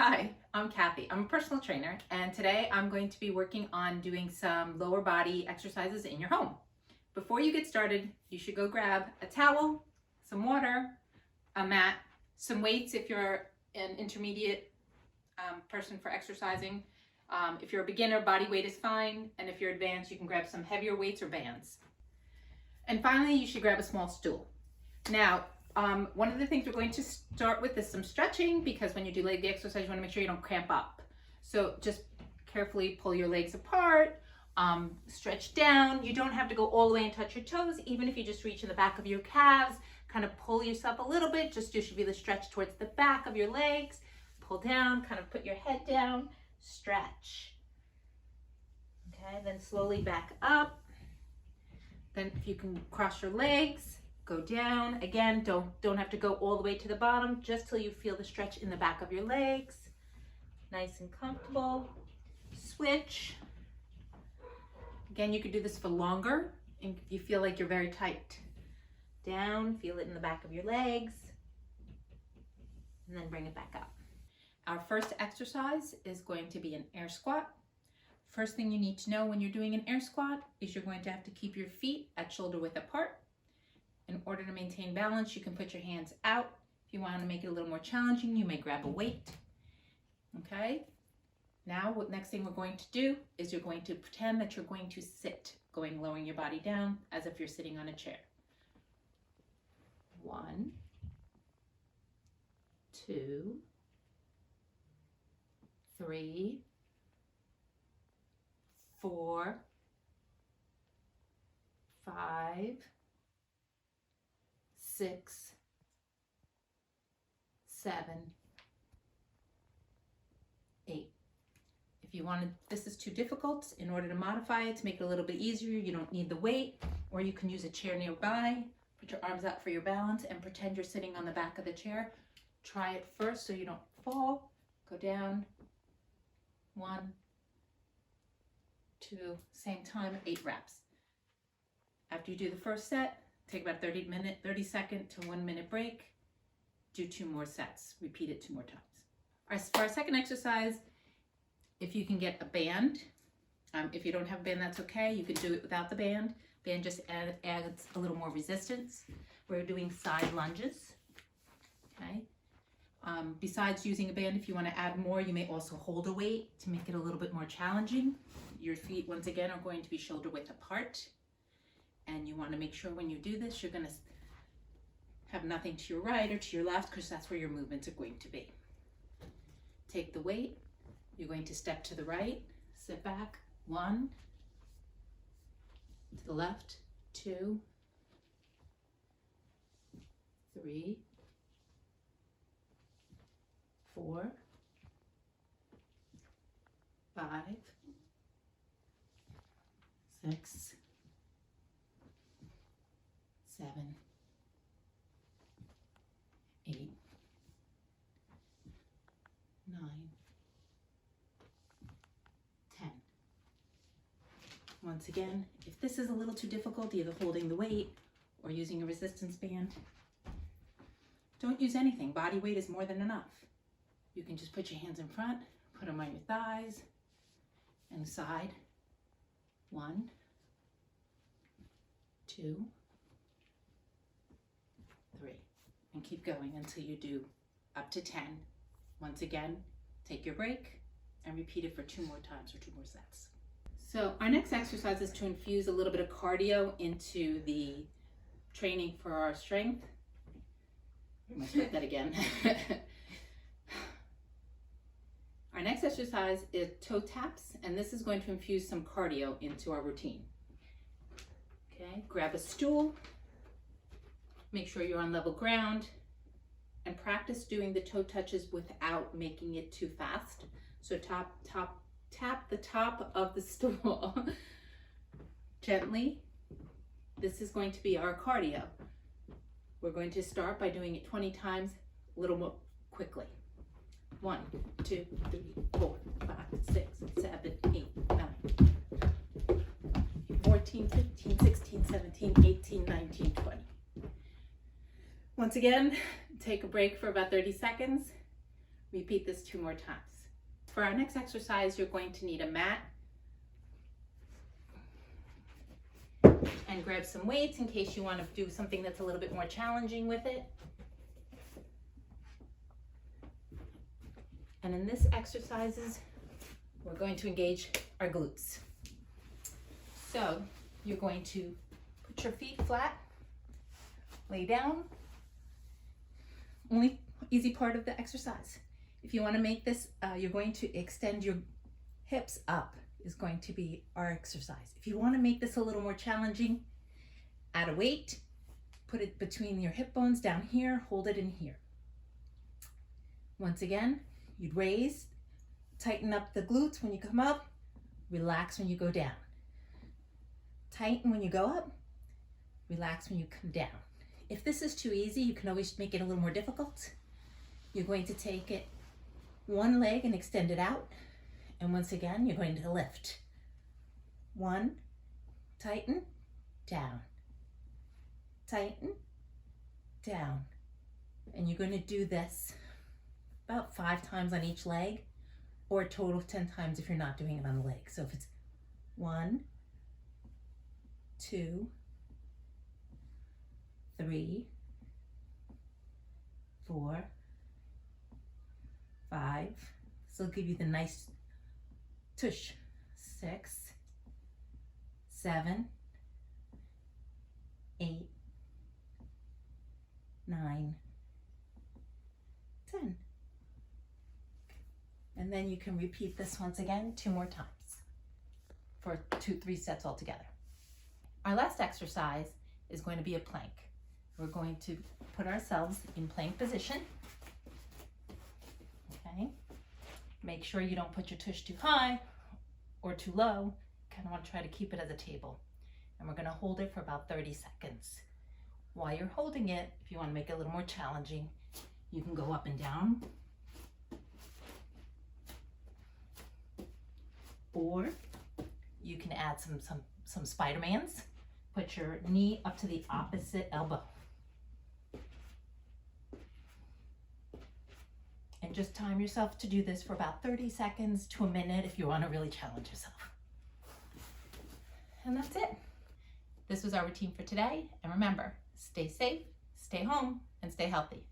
Hi, I'm Kathy. I'm a personal trainer, and today I'm going to be working on doing some lower body exercises in your home. Before you get started, you should go grab a towel, some water, a mat, some weights if you're an intermediate person for exercising. If you're a beginner, body weight is fine, and if you're advanced, you can grab some heavier weights or bands. And finally, you should grab a small stool. Now, one of the things we're going to start with is some stretching, because when you do leg exercise, you want to make sure you don't cramp up. So just carefully pull your legs apart, stretch down. You don't have to go all the way and touch your toes. Even if you just reach in the back of your calves, kind of pull yourself a little bit, just distribute the stretch towards the back of your legs. Pull down, kind of put your head down, stretch. Okay, then slowly back up. Then if you can cross your legs, go down. Again, don't have to go all the way to the bottom, just till you feel the stretch in the back of your legs. Nice and comfortable. Switch. Again, you could do this for longer if you feel like you're very tight. Down, feel it in the back of your legs, and then bring it back up. Our first exercise is going to be an air squat. First thing you need to know when you're doing an air squat is you're going to have to keep your feet at shoulder width apart. In order to maintain balance, you can put your hands out. If you want to make it a little more challenging, you may grab a weight. Okay? Now, what next thing we're going to do is you're going to pretend that you're going to sit, lowering your body down as if you're sitting on a chair. 1, 2, 3, 4, 5, 6, 7, 8. If you wanted, this is too difficult, in order to modify it, to make it a little bit easier, you don't need the weight, or you can use a chair nearby. Put your arms out for your balance and pretend you're sitting on the back of the chair. Try it first so you don't fall. Go down. 1, 2, same time, 8 reps. After you do the first set, take about 30 second to 1 minute break. Do 2 more sets. Repeat it 2 more times. For our second exercise, if you can get a band, if you don't have a band, that's okay. You can do it without the band. Band just adds a little more resistance. We're doing side lunges. Okay. Besides using a band, if you want to add more, you may also hold a weight to make it a little bit more challenging. Your feet, once again, are going to be shoulder width apart. And you want to make sure when you do this, you're going to have nothing to your right or to your left, because that's where your movements are going to be. Take the weight. You're going to step to the right, sit back. 1, to the left, 2, 3, 4, 5, 6, 7, 8, 9, 10. Once again, if this is a little too difficult, either holding the weight or using a resistance band, don't use anything. Body weight is more than enough. You can just put your hands in front, put them on your thighs and side. 1, 2, 3, and keep going until you do up to 10. Once again, take your break and repeat it for 2 more times or 2 more sets. So our next exercise is to infuse a little bit of cardio into the training for our strength. I'm gonna start that again. Our next exercise is toe taps, and this is going to infuse some cardio into our routine. Okay, grab a stool, make sure you're on level ground, and practice doing the toe touches without making it too fast. So tap the top of the stool gently. This is going to be our cardio. We're going to start by doing it 20 times, a little more quickly. 1, 2, 3, 4, 5, 6, 7, 8, 9, 14, 15, 16, 17, 18, 19, 20. Once again, take a break for about 30 seconds. Repeat this 2 more times. For our next exercise, you're going to need a mat and grab some weights in case you want to do something that's a little bit more challenging with it. And in this exercises, we're going to engage our glutes. So you're going to put your feet flat, lay down. Only easy part of the exercise. If you want to make this, you're going to extend your hips up is going to be our exercise. If you want to make this a little more challenging, add a weight, put it between your hip bones down here, hold it in here. Once again, you'd raise, tighten up the glutes when you come up, relax when you go down. Tighten when you go up, relax when you come down. If this is too easy, you can always make it a little more difficult. You're going to take it one leg and extend it out. And once again, you're going to lift. 1, tighten, down. Tighten, down. And you're going to do this about 5 times on each leg, or a total of 10 times if you're not doing it on the leg. So if it's 1, 2, 3, 4, 5. This will give you the nice tush. 6, 7, 8, 9, 10. And then you can repeat this once again 2 more times for 3 sets altogether. Our last exercise is going to be a plank. We're going to put ourselves in plank position. Okay. Make sure you don't put your tush too high or too low. Kind of want to try to keep it as a table. And we're going to hold it for about 30 seconds. While you're holding it, if you want to make it a little more challenging, you can go up and down. Or you can add some Spider-Mans. Put your knee up to the opposite elbow. And just time yourself to do this for about 30 seconds to a minute if you want to really challenge yourself. And that's it. This was our routine for today. And remember, stay safe, stay home, and stay healthy.